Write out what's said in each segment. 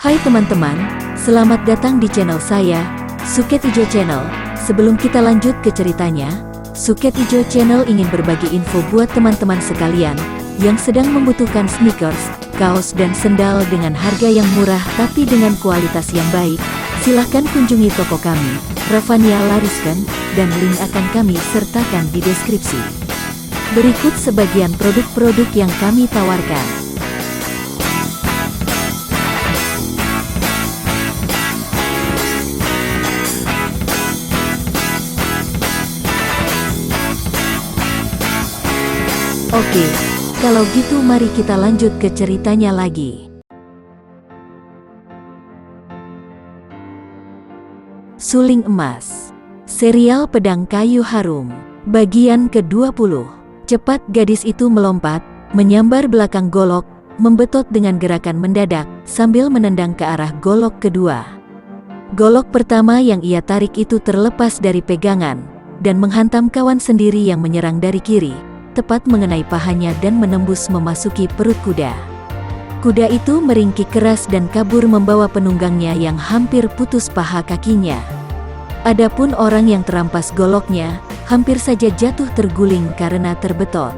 Hai teman-teman, selamat datang di channel saya, Suket Ijo Channel. Sebelum kita lanjut ke ceritanya, Suket Ijo Channel ingin berbagi info buat teman-teman sekalian yang sedang membutuhkan sneakers, kaos dan sendal dengan harga yang murah tapi dengan kualitas yang baik. Silahkan kunjungi toko kami, Ravania Lariskan, dan link akan kami sertakan di deskripsi. Berikut sebagian produk-produk yang kami tawarkan. Oke, kalau gitu mari kita lanjut ke ceritanya lagi. Suling Emas, serial Pedang Kayu Harum, bagian ke-20. Cepat gadis itu melompat, menyambar belakang golok, membetot dengan gerakan mendadak, sambil menendang ke arah golok kedua. Golok pertama yang ia tarik itu terlepas dari pegangan, dan menghantam kawan sendiri yang menyerang dari kiri, tepat mengenai pahanya dan menembus memasuki perut kuda. Kuda itu meringkik keras dan kabur membawa penunggangnya yang hampir putus paha kakinya. Adapun orang yang terampas goloknya, hampir saja jatuh terguling karena terbetot.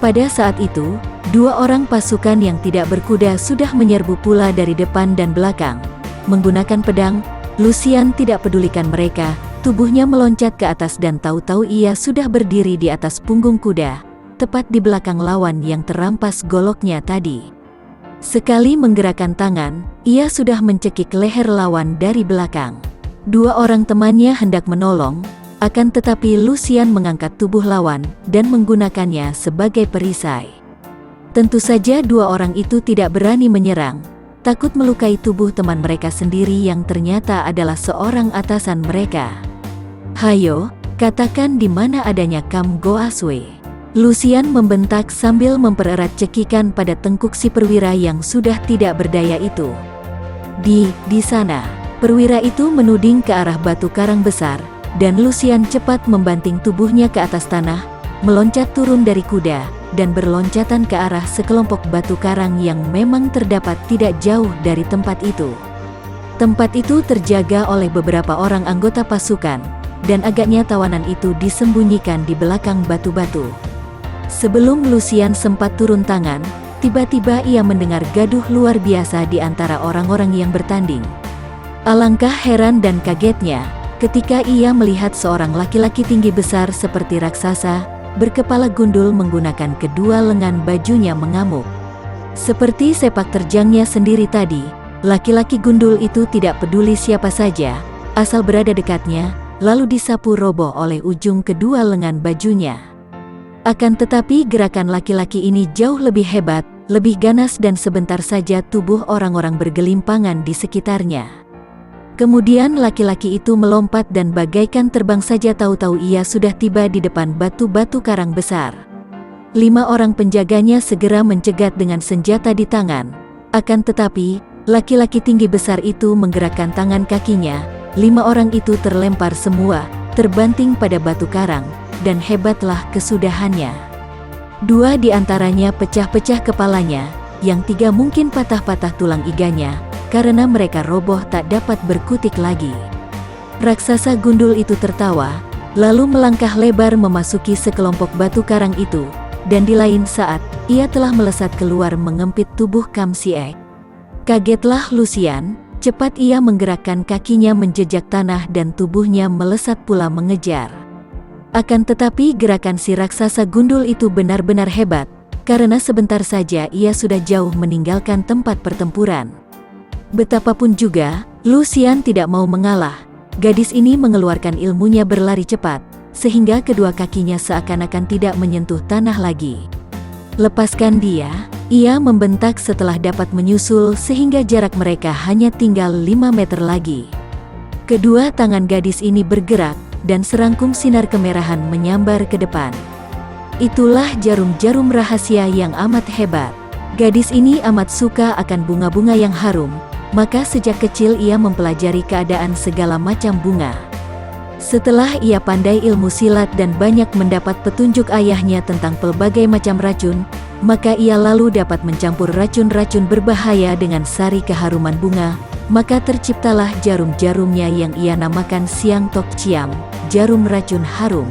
Pada saat itu, dua orang pasukan yang tidak berkuda sudah menyerbu pula dari depan dan belakang. Menggunakan pedang, Lucian tidak pedulikan mereka. Tubuhnya meloncat ke atas dan tahu-tahu ia sudah berdiri di atas punggung kuda, tepat di belakang lawan yang terampas goloknya tadi. Sekali menggerakkan tangan, ia sudah mencekik leher lawan dari belakang. Dua orang temannya hendak menolong, akan tetapi Lucian mengangkat tubuh lawan dan menggunakannya sebagai perisai. Tentu saja dua orang itu tidak berani menyerang, takut melukai tubuh teman mereka sendiri yang ternyata adalah seorang atasan mereka. "Hayo, katakan di mana adanya Kam Go Aswe." Lucian membentak sambil mempererat cekikan pada tengkuk si perwira yang sudah tidak berdaya itu. Di sana, perwira itu menuding ke arah batu karang besar, dan Lucian cepat membanting tubuhnya ke atas tanah, meloncat turun dari kuda, dan berloncatan ke arah sekelompok batu karang yang memang terdapat tidak jauh dari tempat itu. Tempat itu terjaga oleh beberapa orang anggota pasukan, dan agaknya tawanan itu disembunyikan di belakang batu-batu. Sebelum Lucian sempat turun tangan, tiba-tiba ia mendengar gaduh luar biasa di antara orang-orang yang bertanding. Alangkah heran dan kagetnya ketika ia melihat seorang laki-laki tinggi besar seperti raksasa, berkepala gundul menggunakan kedua lengan bajunya mengamuk. Seperti sepak terjangnya sendiri tadi, laki-laki gundul itu tidak peduli siapa saja, asal berada dekatnya, lalu disapu roboh oleh ujung kedua lengan bajunya. Akan tetapi gerakan laki-laki ini jauh lebih hebat, lebih ganas dan sebentar saja tubuh orang-orang bergelimpangan di sekitarnya. Kemudian laki-laki itu melompat dan bagaikan terbang saja tahu-tahu ia sudah tiba di depan batu-batu karang besar. 5 orang penjaganya segera mencegat dengan senjata di tangan. Akan tetapi, laki-laki tinggi besar itu menggerakkan tangan kakinya. 5 orang itu terlempar semua, terbanting pada batu karang, dan hebatlah kesudahannya. 2 di antaranya pecah-pecah kepalanya, yang 3 mungkin patah-patah tulang iganya, karena mereka roboh tak dapat berkutik lagi. Raksasa gundul itu tertawa, lalu melangkah lebar memasuki sekelompok batu karang itu, dan di lain saat, ia telah melesat keluar mengempit tubuh Kam Siek. Kagetlah Lucian. Cepat ia menggerakkan kakinya menjejak tanah dan tubuhnya melesat pula mengejar. Akan tetapi gerakan si raksasa gundul itu benar-benar hebat, karena sebentar saja ia sudah jauh meninggalkan tempat pertempuran. Betapapun juga, Lucian tidak mau mengalah. Gadis ini mengeluarkan ilmunya berlari cepat, sehingga kedua kakinya seakan-akan tidak menyentuh tanah lagi. "Lepaskan dia!" Ia membentak setelah dapat menyusul sehingga jarak mereka hanya tinggal 5 meter lagi. Kedua tangan gadis ini bergerak, dan serangkum sinar kemerahan menyambar ke depan. Itulah jarum-jarum rahasia yang amat hebat. Gadis ini amat suka akan bunga-bunga yang harum, maka sejak kecil ia mempelajari keadaan segala macam bunga. Setelah ia pandai ilmu silat dan banyak mendapat petunjuk ayahnya tentang pelbagai macam racun, maka ia lalu dapat mencampur racun-racun berbahaya dengan sari keharuman bunga, maka terciptalah jarum-jarumnya yang ia namakan Siang Tok Ciam, jarum racun harum.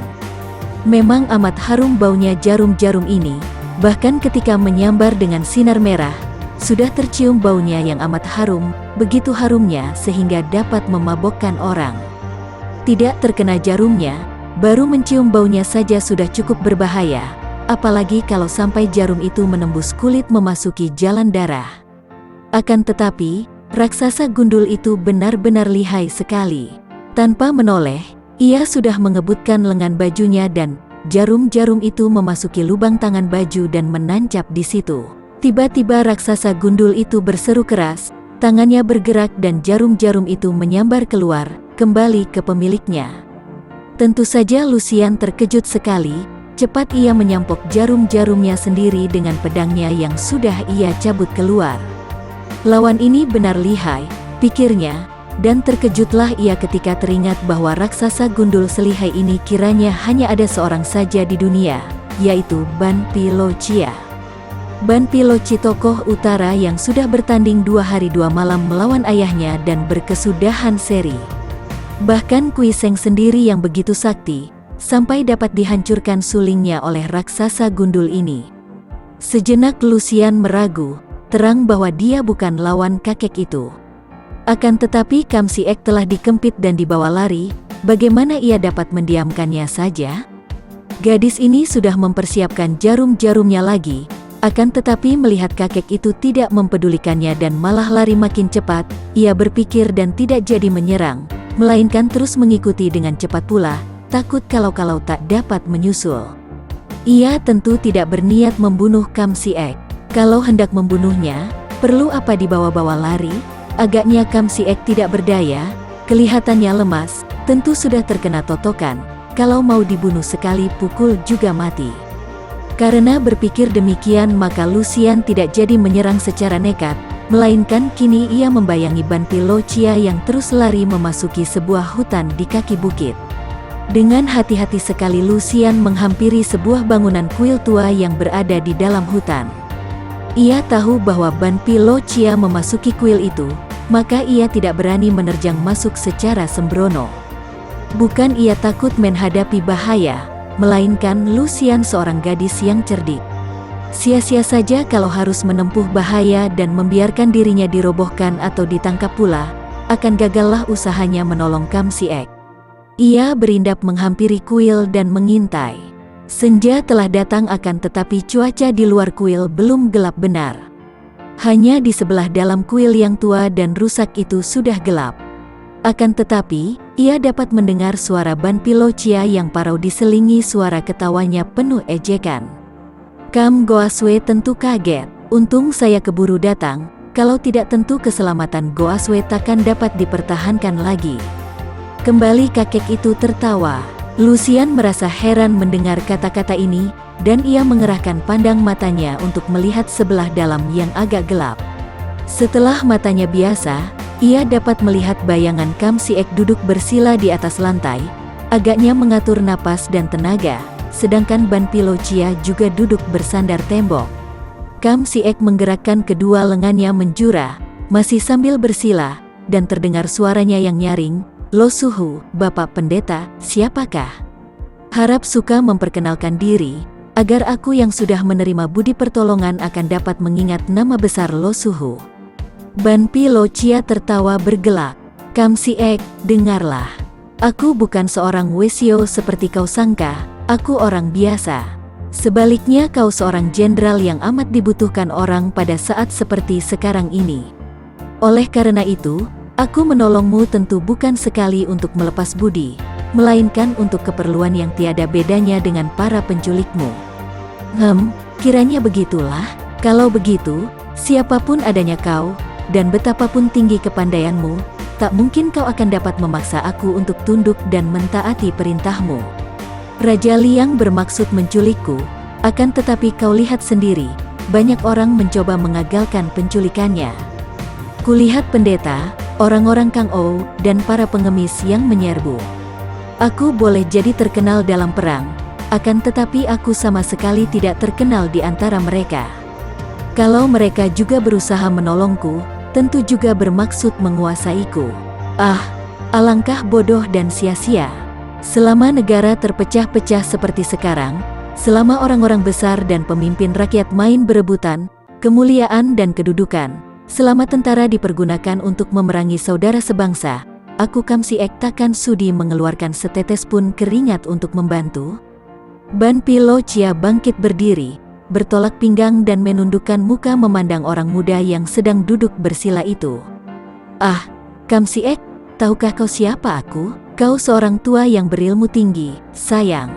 Memang amat harum baunya jarum-jarum ini, bahkan ketika menyambar dengan sinar merah, sudah tercium baunya yang amat harum, begitu harumnya sehingga dapat memabokkan orang. Tidak terkena jarumnya, baru mencium baunya saja sudah cukup berbahaya, apalagi kalau sampai jarum itu menembus kulit memasuki jalan darah. Akan tetapi, raksasa gundul itu benar-benar lihai sekali. Tanpa menoleh, ia sudah mengebutkan lengan bajunya dan jarum-jarum itu memasuki lubang tangan baju dan menancap di situ. Tiba-tiba raksasa gundul itu berseru keras, tangannya bergerak dan jarum-jarum itu menyambar keluar, kembali ke pemiliknya. Tentu saja Lucian terkejut sekali, cepat ia menyampok jarum-jarumnya sendiri dengan pedangnya yang sudah ia cabut keluar. Lawan ini benar lihai, pikirnya, dan terkejutlah ia ketika teringat bahwa raksasa gundul selihai ini kiranya hanya ada seorang saja di dunia, yaitu Ban Pilocia. Ban Piloci tokoh utara yang sudah bertanding 2 hari 2 malam melawan ayahnya dan berkesudahan seri. Bahkan Kui Seng sendiri yang begitu sakti, sampai dapat dihancurkan sulingnya oleh raksasa gundul ini. Sejenak Lucian meragu, terang bahwa dia bukan lawan kakek itu. Akan tetapi Kam Siek telah dikempit dan dibawa lari, bagaimana ia dapat mendiamkannya saja? Gadis ini sudah mempersiapkan jarum-jarumnya lagi, akan tetapi melihat kakek itu tidak mempedulikannya dan malah lari makin cepat, ia berpikir dan tidak jadi menyerang, melainkan terus mengikuti dengan cepat pula, takut kalau-kalau tak dapat menyusul. Ia tentu tidak berniat membunuh Kam Siek. Kalau hendak membunuhnya, perlu apa dibawa-bawa lari? Agaknya Kam Siek tidak berdaya, kelihatannya lemas, tentu sudah terkena totokan, kalau mau dibunuh sekali pukul juga mati. Karena berpikir demikian maka Lucian tidak jadi menyerang secara nekat, melainkan kini ia membayangi Ban Pilocia yang terus lari memasuki sebuah hutan di kaki bukit. Dengan hati-hati sekali Lucian menghampiri sebuah bangunan kuil tua yang berada di dalam hutan. Ia tahu bahwa Ban Pilocia memasuki kuil itu, maka ia tidak berani menerjang masuk secara sembrono. Bukan ia takut menghadapi bahaya, melainkan Lucian seorang gadis yang cerdik. Sia-sia saja kalau harus menempuh bahaya dan membiarkan dirinya dirobohkan atau ditangkap pula, akan gagallah usahanya menolong Kam Siek. Ia berindap menghampiri kuil dan mengintai. Senja telah datang akan tetapi cuaca di luar kuil belum gelap benar. Hanya di sebelah dalam kuil yang tua dan rusak itu sudah gelap. Akan tetapi, ia dapat mendengar suara Ban Pilocia yang parau diselingi suara ketawanya penuh ejekan. Kam Goaswe tentu kaget. Untung saya keburu datang, kalau tidak tentu keselamatan Goaswe takkan dapat dipertahankan lagi. Kembali kakek itu tertawa. Lucian merasa heran mendengar kata-kata ini, dan ia mengerahkan pandang matanya untuk melihat sebelah dalam yang agak gelap. Setelah matanya biasa, ia dapat melihat bayangan Kam Siek duduk bersila di atas lantai, agaknya mengatur napas dan tenaga, sedangkan Ban Pilocia juga duduk bersandar tembok. Kam Siek menggerakkan kedua lengannya menjura, masih sambil bersila, dan terdengar suaranya yang nyaring, "Lo Suhu, Bapak Pendeta, siapakah? Harap suka memperkenalkan diri, agar aku yang sudah menerima budi pertolongan akan dapat mengingat nama besar Lo Suhu." Ban Pilocia tertawa bergelak. "Kam Siek, dengarlah. Aku bukan seorang wesio seperti kau sangka, aku orang biasa. Sebaliknya kau seorang jenderal yang amat dibutuhkan orang pada saat seperti sekarang ini. Oleh karena itu, aku menolongmu tentu bukan sekali untuk melepas budi, melainkan untuk keperluan yang tiada bedanya dengan para penculikmu." Kiranya begitulah. Kalau begitu, siapapun adanya kau, dan betapapun tinggi kepandaianmu, tak mungkin kau akan dapat memaksa aku untuk tunduk dan mentaati perintahmu. Raja Liang bermaksud menculikku, akan tetapi kau lihat sendiri, banyak orang mencoba mengagalkan penculikannya. Kulihat pendeta, orang-orang Kang Ou, dan para pengemis yang menyerbu. Aku boleh jadi terkenal dalam perang, akan tetapi aku sama sekali tidak terkenal di antara mereka. Kalau mereka juga berusaha menolongku, tentu juga bermaksud menguasaiku. Ah, alangkah bodoh dan sia-sia. Selama negara terpecah-pecah seperti sekarang, selama orang-orang besar dan pemimpin rakyat main berebutan kemuliaan dan kedudukan, selama tentara dipergunakan untuk memerangi saudara sebangsa, aku Kam Si Ek takkan sudi mengeluarkan setetes pun keringat untuk membantu. Ban Pilo Chia bangkit berdiri, bertolak pinggang dan menundukkan muka memandang orang muda yang sedang duduk bersila itu. Ah, Kam Si Ek, tahukah kau siapa aku? Kau seorang tua yang berilmu tinggi, sayang.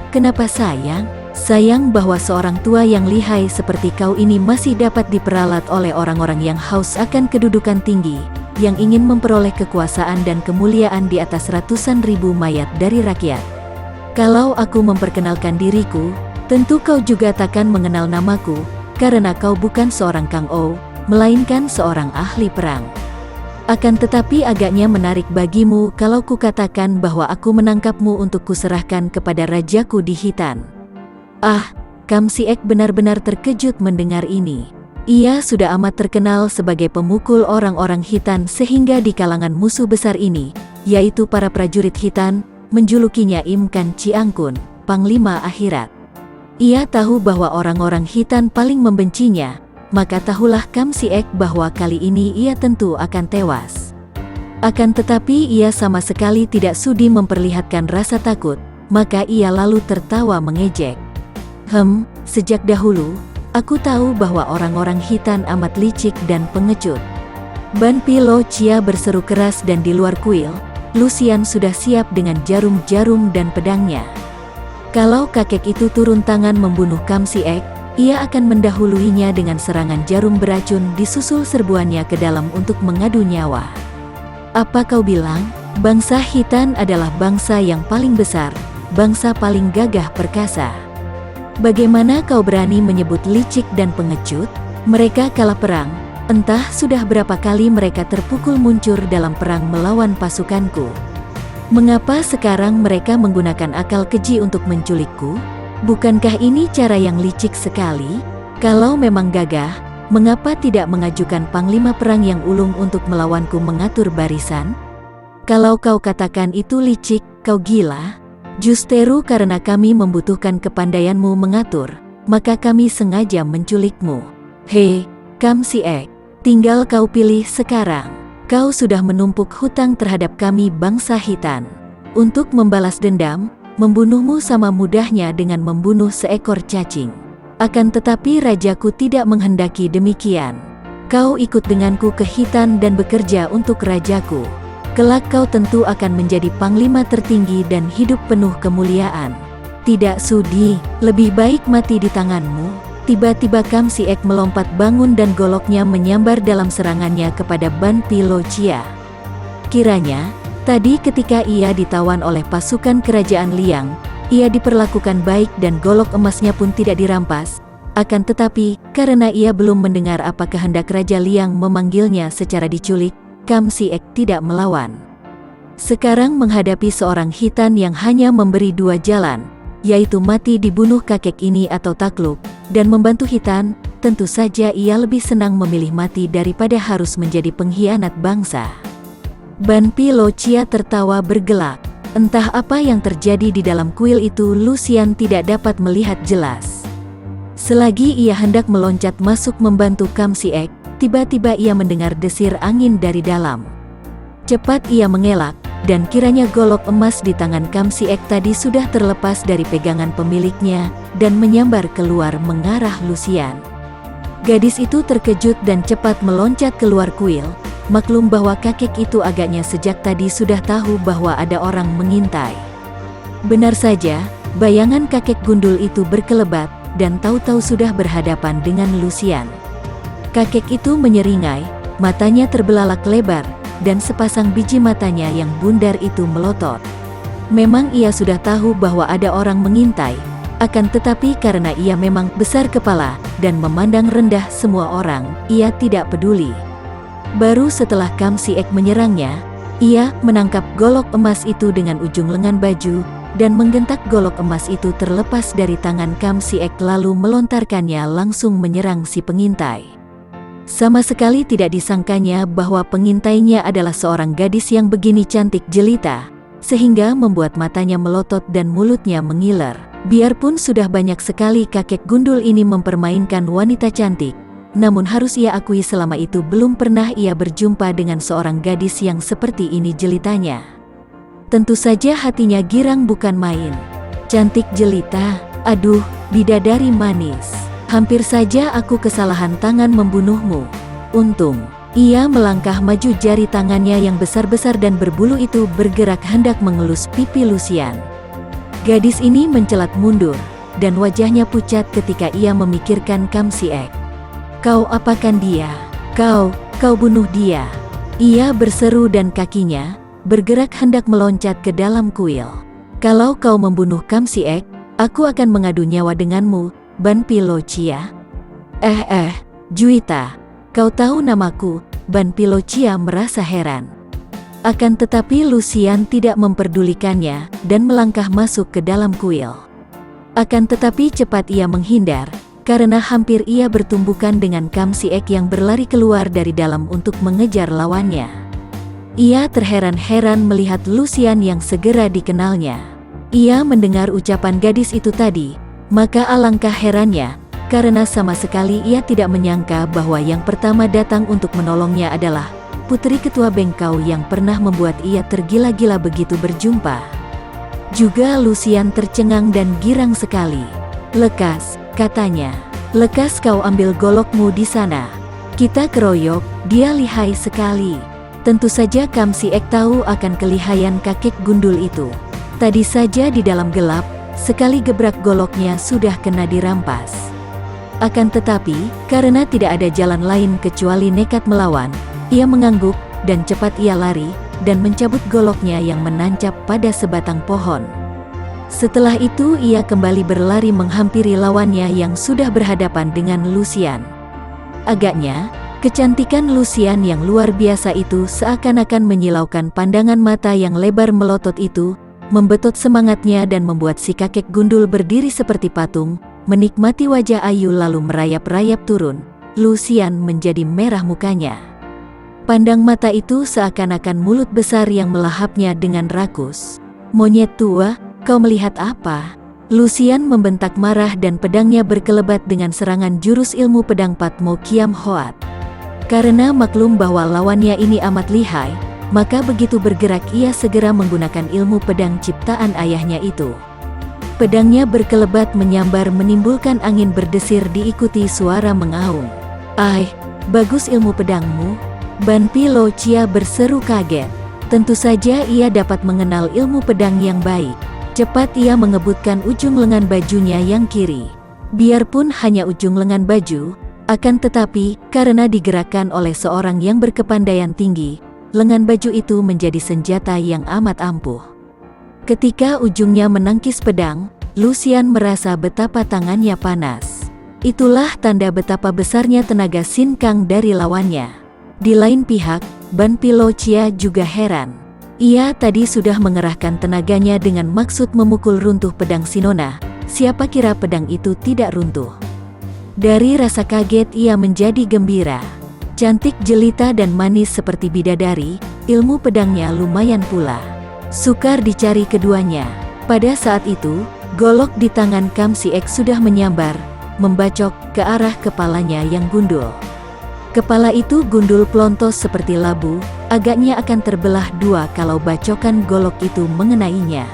Kenapa sayang? Sayang bahwa seorang tua yang lihai seperti kau ini masih dapat diperalat oleh orang-orang yang haus akan kedudukan tinggi, yang ingin memperoleh kekuasaan dan kemuliaan di atas ratusan ribu mayat dari rakyat. Kalau aku memperkenalkan diriku, tentu kau juga takkan mengenal namaku, karena kau bukan seorang Kang Ou, melainkan seorang ahli perang. Akan tetapi agaknya menarik bagimu kalau kukatakan bahwa aku menangkapmu untuk kuserahkan kepada rajaku di Hitan. Ah, Kam Si Ek benar-benar terkejut mendengar ini. Ia sudah amat terkenal sebagai pemukul orang-orang Hitan sehingga di kalangan musuh besar ini, yaitu para prajurit Hitan, menjulukinya Im Kan Chiang Kun, Panglima Akhirat. Ia tahu bahwa orang-orang Hitan paling membencinya, maka tahulah Kam Si Ek bahwa kali ini ia tentu akan tewas. Akan tetapi ia sama sekali tidak sudi memperlihatkan rasa takut, maka ia lalu tertawa mengejek. Sejak dahulu, aku tahu bahwa orang-orang Hitan amat licik dan pengecut. Ban Pilo Chia berseru keras dan di luar kuil, Lucian sudah siap dengan jarum-jarum dan pedangnya. Kalau kakek itu turun tangan membunuh Kam Si Ek, ia akan mendahuluinya dengan serangan jarum beracun disusul serbuannya ke dalam untuk mengadu nyawa. Apa kau bilang? Bangsa Hitan adalah bangsa yang paling besar, bangsa paling gagah perkasa. Bagaimana kau berani menyebut licik dan pengecut? Mereka kalah perang, entah sudah berapa kali mereka terpukul muncur dalam perang melawan pasukanku. Mengapa sekarang mereka menggunakan akal keji untuk menculikku? Bukankah ini cara yang licik sekali? Kalau memang gagah, mengapa tidak mengajukan panglima perang yang ulung untuk melawanku mengatur barisan? Kalau kau katakan itu licik, kau gila? Justeru karena kami membutuhkan kepandaianmu mengatur, maka kami sengaja menculikmu. Hei, Kam Si Ek, tinggal kau pilih sekarang. Kau sudah menumpuk hutang terhadap kami bangsa Hitan. Untuk membalas dendam, membunuhmu sama mudahnya dengan membunuh seekor cacing. Akan tetapi rajaku tidak menghendaki demikian. Kau ikut denganku ke Hitan dan bekerja untuk rajaku. Kelak kau tentu akan menjadi panglima tertinggi dan hidup penuh kemuliaan. Tidak sudi, lebih baik mati di tanganmu. Tiba-tiba Kam Si Ek melompat bangun dan goloknya menyambar dalam serangannya kepada Ban Pilo Chia. Kiranya, tadi ketika ia ditawan oleh pasukan kerajaan Liang, ia diperlakukan baik dan golok emasnya pun tidak dirampas. Akan tetapi, karena ia belum mendengar apa kehendak Raja Liang memanggilnya secara diculik, Kam Si Ek tidak melawan. Sekarang menghadapi seorang Hitan yang hanya memberi dua jalan, yaitu mati dibunuh kakek ini atau takluk, dan membantu Hitan, tentu saja ia lebih senang memilih mati daripada harus menjadi pengkhianat bangsa. Ban Pilo Chia tertawa bergelak. Entah apa yang terjadi di dalam kuil itu Lucian tidak dapat melihat jelas. Selagi ia hendak meloncat masuk membantu Kam Si Ek, tiba-tiba ia mendengar desir angin dari dalam. Cepat ia mengelak, dan kiranya golok emas di tangan Kam Si Ek tadi sudah terlepas dari pegangan pemiliknya, dan menyambar keluar mengarah Lucian. Gadis itu terkejut dan cepat meloncat keluar kuil, maklum bahwa kakek itu agaknya sejak tadi sudah tahu bahwa ada orang mengintai. Benar saja, bayangan kakek gundul itu berkelebat, dan tahu-tahu sudah berhadapan dengan Lucian. Kakek itu menyeringai, matanya terbelalak lebar, dan sepasang biji matanya yang bundar itu melotot. Memang ia sudah tahu bahwa ada orang mengintai, akan tetapi karena ia memang besar kepala, dan memandang rendah semua orang, ia tidak peduli. Baru setelah Kam Si Ek menyerangnya, ia menangkap golok emas itu dengan ujung lengan baju, dan menggentak golok emas itu terlepas dari tangan Kam Si Ek lalu melontarkannya langsung menyerang si pengintai. Sama sekali tidak disangkanya bahwa pengintainya adalah seorang gadis yang begini cantik jelita, sehingga membuat matanya melotot dan mulutnya mengiler. Biarpun sudah banyak sekali kakek gundul ini mempermainkan wanita cantik, namun harus ia akui selama itu belum pernah ia berjumpa dengan seorang gadis yang seperti ini jelitanya. Tentu saja hatinya girang bukan main. Cantik jelita, aduh, bidadari manis. Hampir saja aku kesalahan tangan membunuhmu. Untung, ia melangkah maju, jari tangannya yang besar-besar dan berbulu itu bergerak hendak mengelus pipi Lucian. Gadis ini mencelat mundur, dan wajahnya pucat ketika ia memikirkan Kam Si Ek. Kau apakan dia? Kau bunuh dia. Ia berseru dan kakinya bergerak hendak meloncat ke dalam kuil. Kalau kau membunuh Kam Si Ek, aku akan mengadu nyawa denganmu, Ban Pilo Chia. Juita, kau tahu namaku? Ban Pilo Chia merasa heran. Akan tetapi Lucian tidak memperdulikannya dan melangkah masuk ke dalam kuil. Akan tetapi cepat ia menghindar, karena hampir ia bertumbukan dengan Kam Si Ek yang berlari keluar dari dalam untuk mengejar lawannya. Ia terheran-heran melihat Lucian yang segera dikenalnya. Ia mendengar ucapan gadis itu tadi, maka alangkah herannya, karena sama sekali ia tidak menyangka bahwa yang pertama datang untuk menolongnya adalah putri ketua bengkau yang pernah membuat ia tergila-gila begitu berjumpa. Juga Lucian tercengang dan girang sekali. Lekas, katanya. Lekas kau ambil golokmu di sana. Kita keroyok, dia lihai sekali. Tentu saja Kam Si Ek tahu akan kelihayan kakek gundul itu. Tadi saja di dalam gelap, sekali gebrak goloknya sudah kena dirampas. Akan tetapi, karena tidak ada jalan lain kecuali nekat melawan, ia mengangguk, dan cepat ia lari, dan mencabut goloknya yang menancap pada sebatang pohon. Setelah itu ia kembali berlari menghampiri lawannya yang sudah berhadapan dengan Lucian. Agaknya, kecantikan Lucian yang luar biasa itu seakan-akan menyilaukan pandangan mata yang lebar melotot itu, membetot semangatnya dan membuat si kakek gundul berdiri seperti patung, menikmati wajah ayu lalu merayap-rayap turun. Lucian menjadi merah mukanya. Pandang mata itu seakan-akan mulut besar yang melahapnya dengan rakus. Monyet tua, kau melihat apa? Lucian membentak marah dan pedangnya berkelebat dengan serangan jurus ilmu pedang Patmo Kiam Hoat. Karena maklum bahwa lawannya ini amat lihai, maka begitu bergerak ia segera menggunakan ilmu pedang ciptaan ayahnya itu. Pedangnya berkelebat menyambar menimbulkan angin berdesir diikuti suara mengaung. Bagus ilmu pedangmu. Ban Pilo Chia berseru kaget. Tentu saja ia dapat mengenal ilmu pedang yang baik. Cepat ia mengebutkan ujung lengan bajunya yang kiri. Biarpun hanya ujung lengan baju, akan tetapi karena digerakkan oleh seorang yang berkepandaian tinggi, lengan baju itu menjadi senjata yang amat ampuh. Ketika ujungnya menangkis pedang, Lucian merasa betapa tangannya panas. Itulah tanda betapa besarnya tenaga Sin Kang dari lawannya. Di lain pihak, Ban Pilo Chia juga heran. Ia tadi sudah mengerahkan tenaganya dengan maksud memukul runtuh pedang Sinona. Siapa kira pedang itu tidak runtuh. Dari rasa kaget ia menjadi gembira. Cantik jelita dan manis seperti bidadari, ilmu pedangnya lumayan pula. Sukar dicari keduanya. Pada saat itu, golok di tangan Kam Si Ek sudah menyambar, membacok ke arah kepalanya yang gundul. Kepala itu gundul plontos seperti labu, agaknya akan terbelah dua kalau bacokan golok itu mengenainya.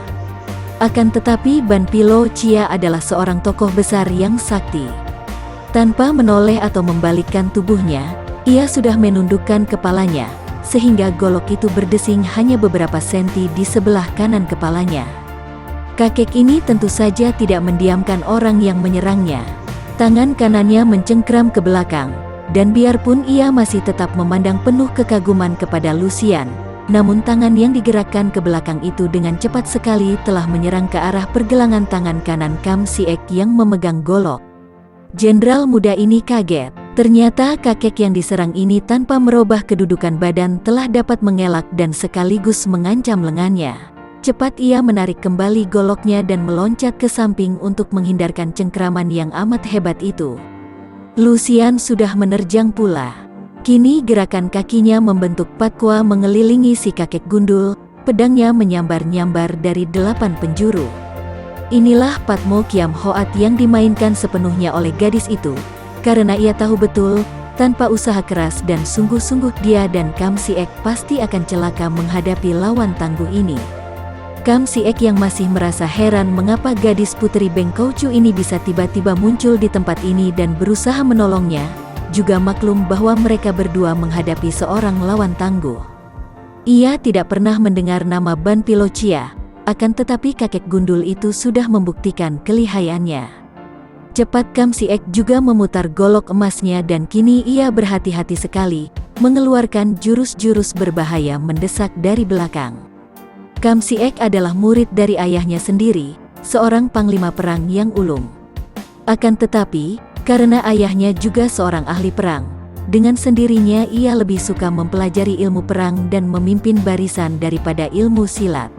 Akan tetapi Ban Pilo Chia adalah seorang tokoh besar yang sakti. Tanpa menoleh atau membalikkan tubuhnya, ia sudah menundukkan kepalanya, sehingga golok itu berdesing hanya beberapa senti di sebelah kanan kepalanya. Kakek ini tentu saja tidak mendiamkan orang yang menyerangnya. Tangan kanannya mencengkram ke belakang, dan biarpun ia masih tetap memandang penuh kekaguman kepada Lucian, namun tangan yang digerakkan ke belakang itu dengan cepat sekali telah menyerang ke arah pergelangan tangan kanan Kam Si Ek yang memegang golok. Jenderal muda ini kaget. Ternyata kakek yang diserang ini tanpa merubah kedudukan badan telah dapat mengelak dan sekaligus mengancam lengannya. Cepat ia menarik kembali goloknya dan meloncat ke samping untuk menghindarkan cengkraman yang amat hebat itu. Lucian sudah menerjang pula. Kini gerakan kakinya membentuk patwa mengelilingi si kakek gundul, pedangnya menyambar-nyambar dari 8 penjuru. Inilah Patmo Kiam Hoat yang dimainkan sepenuhnya oleh gadis itu, karena ia tahu betul, tanpa usaha keras dan sungguh-sungguh dia dan Kam Siek pasti akan celaka menghadapi lawan tangguh ini. Kam Siek yang masih merasa heran mengapa gadis putri Bengkoucu ini bisa tiba-tiba muncul di tempat ini dan berusaha menolongnya, juga maklum bahwa mereka berdua menghadapi seorang lawan tangguh. Ia tidak pernah mendengar nama Ban Pilocia, akan tetapi kakek gundul itu sudah membuktikan kelihayannya. Cepat Kam Siek juga memutar golok emasnya dan kini ia berhati-hati sekali, mengeluarkan jurus-jurus berbahaya mendesak dari belakang. Kam Siek adalah murid dari ayahnya sendiri, seorang panglima perang yang ulung. Akan tetapi, karena ayahnya juga seorang ahli perang, dengan sendirinya ia lebih suka mempelajari ilmu perang dan memimpin barisan daripada ilmu silat.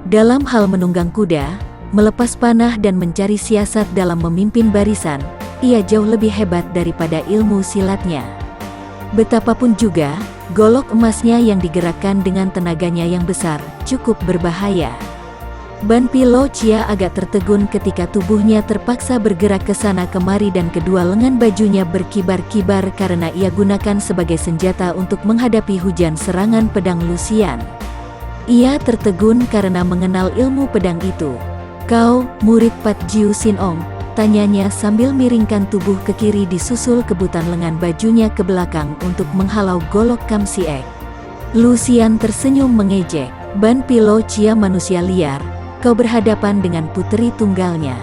Dalam hal menunggang kuda, melepas panah dan mencari siasat dalam memimpin barisan, ia jauh lebih hebat daripada ilmu silatnya. Betapapun juga, golok emasnya yang digerakkan dengan tenaganya yang besar, cukup berbahaya. Ban Pilocia agak tertegun ketika tubuhnya terpaksa bergerak ke sana kemari dan kedua lengan bajunya berkibar-kibar karena ia gunakan sebagai senjata untuk menghadapi hujan serangan pedang Lucian. Ia tertegun karena mengenal ilmu pedang itu. "Kau, murid Pat Jiu Sin Ong?" tanyanya sambil miringkan tubuh ke kiri disusul kebutan lengan bajunya ke belakang untuk menghalau golok Kam Siek. Lucian tersenyum mengejek. "Ban Pilocia manusia liar, kau berhadapan dengan putri tunggalnya."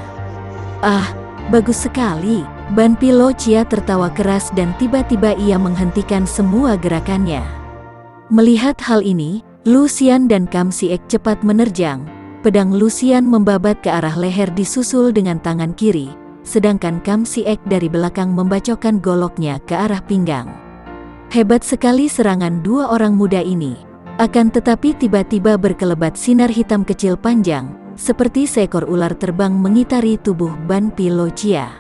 "Ah, bagus sekali." Ban Pilocia tertawa keras dan tiba-tiba ia menghentikan semua gerakannya. Melihat hal ini, Lucian dan Kam Siek cepat menerjang. Pedang Lucian membabat ke arah leher disusul dengan tangan kiri, sedangkan Kam Siek dari belakang membacokkan goloknya ke arah pinggang. Hebat sekali serangan dua orang muda ini. Akan tetapi tiba-tiba berkelebat sinar hitam kecil panjang, seperti seekor ular terbang mengitari tubuh Ban Pilocia.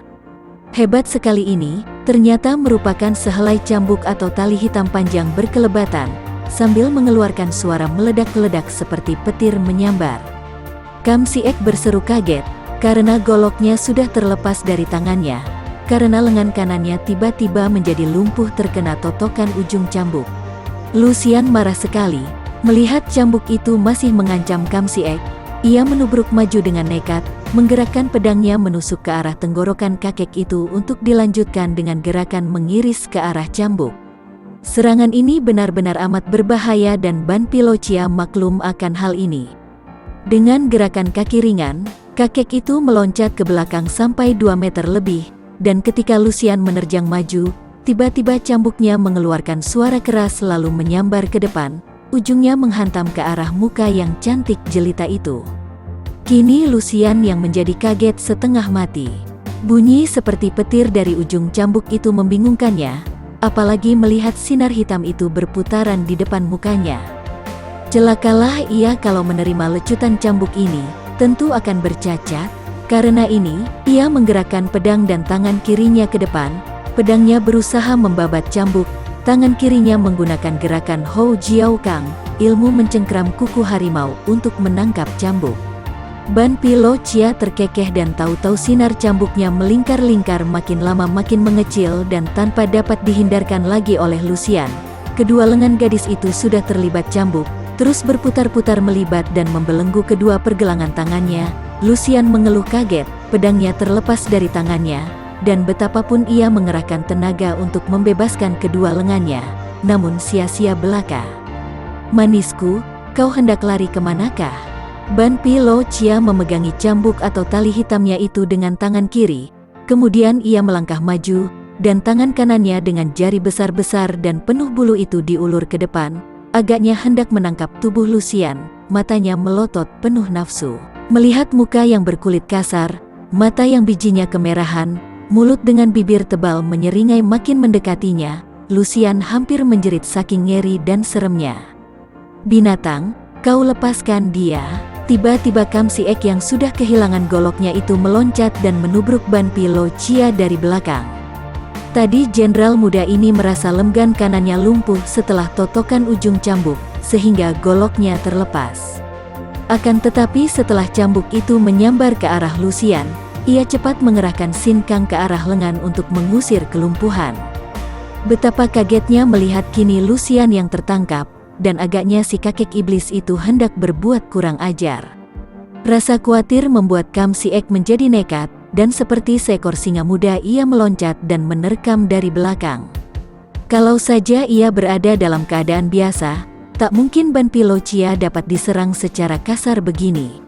Hebat sekali ini, ternyata merupakan sehelai cambuk atau tali hitam panjang berkelebatan, sambil mengeluarkan suara meledak-ledak seperti petir menyambar. Kam Siek berseru kaget, karena goloknya sudah terlepas dari tangannya, karena lengan kanannya tiba-tiba menjadi lumpuh terkena totokan ujung cambuk. Lucian marah sekali, melihat cambuk itu masih mengancam Kam Siek. Ia menubruk maju dengan nekat, menggerakkan pedangnya menusuk ke arah tenggorokan kakek itu untuk dilanjutkan dengan gerakan mengiris ke arah cambuk. Serangan ini benar-benar amat berbahaya dan Ban Pilocia maklum akan hal ini. Dengan gerakan kaki ringan, kakek itu meloncat ke belakang sampai 2 meter lebih, dan ketika Lucian menerjang maju, tiba-tiba cambuknya mengeluarkan suara keras lalu menyambar ke depan, ujungnya menghantam ke arah muka yang cantik jelita itu. Kini Lucian yang menjadi kaget setengah mati. Bunyi seperti petir dari ujung cambuk itu membingungkannya, apalagi melihat sinar hitam itu berputaran di depan mukanya. Celakalah ia kalau menerima lecutan cambuk ini, tentu akan bercacat. Karena ini, ia menggerakkan pedang dan tangan kirinya ke depan, pedangnya berusaha membabat cambuk, tangan kirinya menggunakan gerakan Hou Jiao Kang, ilmu mencengkram kuku harimau untuk menangkap cambuk. Ban Pilocia terkekeh dan tahu-tahu sinar cambuknya melingkar-lingkar makin lama makin mengecil dan tanpa dapat dihindarkan lagi oleh Lucian. Kedua lengan gadis itu sudah terlibat cambuk, terus berputar-putar melibat dan membelenggu kedua pergelangan tangannya. Lucian mengeluh kaget, pedangnya terlepas dari tangannya, dan betapapun ia mengerahkan tenaga untuk membebaskan kedua lengannya, namun sia-sia belaka. "Manisku, kau hendak lari kemanakah?" Ban Pilocia memegangi cambuk atau tali hitamnya itu dengan tangan kiri, kemudian ia melangkah maju, dan tangan kanannya dengan jari besar-besar dan penuh bulu itu diulur ke depan, agaknya hendak menangkap tubuh Lucian. Matanya melotot penuh nafsu. Melihat muka yang berkulit kasar, mata yang bijinya kemerahan, mulut dengan bibir tebal menyeringai makin mendekatinya, Lucian hampir menjerit saking ngeri dan seremnya. "Binatang, kau lepaskan dia!" Tiba-tiba Kam Si-ek yang sudah kehilangan goloknya itu meloncat dan menubruk Ban Pi-lo Chia dari belakang. Tadi jenderal muda ini merasa lengan kanannya lumpuh setelah totokan ujung cambuk, sehingga goloknya terlepas. Akan tetapi setelah cambuk itu menyambar ke arah Lucian, ia cepat mengerahkan Sin Kang ke arah lengan untuk mengusir kelumpuhan. Betapa kagetnya melihat kini Lucian yang tertangkap, dan agaknya si kakek iblis itu hendak berbuat kurang ajar. Rasa khawatir membuat Kam Si-ek menjadi nekat, dan seperti seekor singa muda ia meloncat dan menerkam dari belakang. Kalau saja ia berada dalam keadaan biasa, tak mungkin Ban Pi-lo Chia dapat diserang secara kasar begini.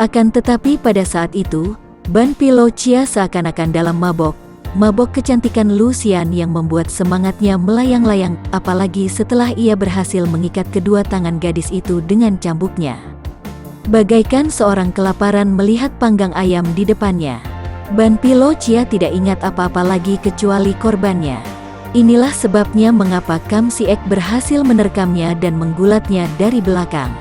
Akan tetapi pada saat itu, Ban Pi-lo Chia seakan-akan dalam mabok kecantikan Lucian yang membuat semangatnya melayang-layang, apalagi setelah ia berhasil mengikat kedua tangan gadis itu dengan cambuknya. Bagaikan seorang kelaparan melihat panggang ayam di depannya. Ban Pi-lo Chia tidak ingat apa-apa lagi kecuali korbannya. Inilah sebabnya mengapa Kam Si-ek berhasil menerkamnya dan menggulatnya dari belakang.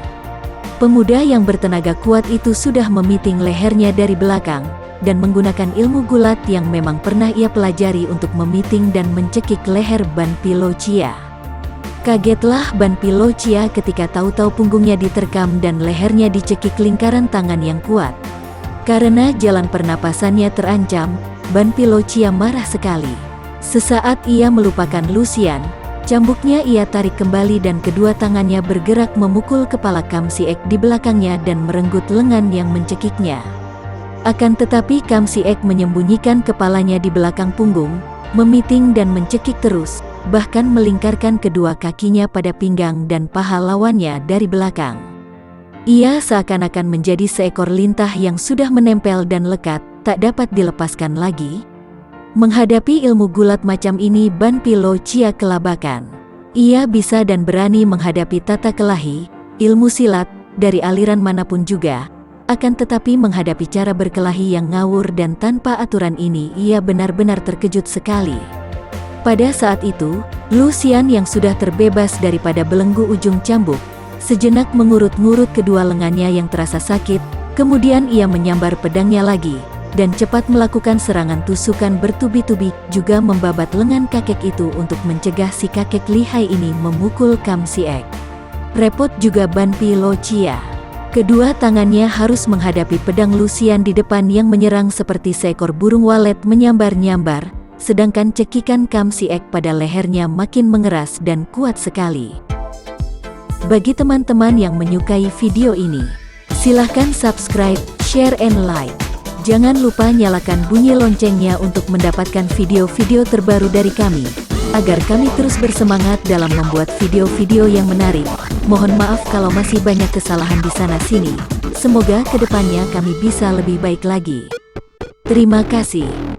Pemuda yang bertenaga kuat itu sudah memiting lehernya dari belakang, dan menggunakan ilmu gulat yang memang pernah ia pelajari untuk memiting dan mencekik leher Ban Pi-lo Chia. Kagetlah Ban Pi-lo Chia ketika tahu-tahu punggungnya diterkam dan lehernya dicekik lingkaran tangan yang kuat. Karena jalan pernapasannya terancam, Ban Pi-lo Chia marah sekali. Sesaat ia melupakan Lucian, cambuknya ia tarik kembali dan kedua tangannya bergerak memukul kepala Kam Si-ek di belakangnya dan merenggut lengan yang mencekiknya. Akan tetapi Kam Si-ek menyembunyikan kepalanya di belakang punggung, memiting dan mencekik terus, bahkan melingkarkan kedua kakinya pada pinggang dan paha lawannya dari belakang. Ia seakan-akan menjadi seekor lintah yang sudah menempel dan lekat, tak dapat dilepaskan lagi. Menghadapi ilmu gulat macam ini Ban Pi-lo Chia kelabakan. Ia bisa dan berani menghadapi tata kelahi, ilmu silat, dari aliran manapun juga. Akan tetapi menghadapi cara berkelahi yang ngawur dan tanpa aturan ini ia benar-benar terkejut sekali. Pada saat itu, Lucian yang sudah terbebas daripada belenggu ujung cambuk, sejenak mengurut-ngurut kedua lengannya yang terasa sakit, kemudian ia menyambar pedangnya lagi, dan cepat melakukan serangan tusukan bertubi-tubi, juga membabat lengan kakek itu untuk mencegah si kakek lihai ini memukul Kam Si-ek. Repot juga Ban Pi-lo Chia. Kedua tangannya harus menghadapi pedang Lucian di depan yang menyerang seperti seekor burung walet menyambar-nyambar, sedangkan cekikan Kam Si-ek pada lehernya makin mengeras dan kuat sekali. Bagi teman-teman yang menyukai video ini, silahkan subscribe, share, and like. Jangan lupa nyalakan bunyi loncengnya untuk mendapatkan video-video terbaru dari kami, agar kami terus bersemangat dalam membuat video-video yang menarik. Mohon maaf kalau masih banyak kesalahan di sana-sini. Semoga kedepannya kami bisa lebih baik lagi. Terima kasih.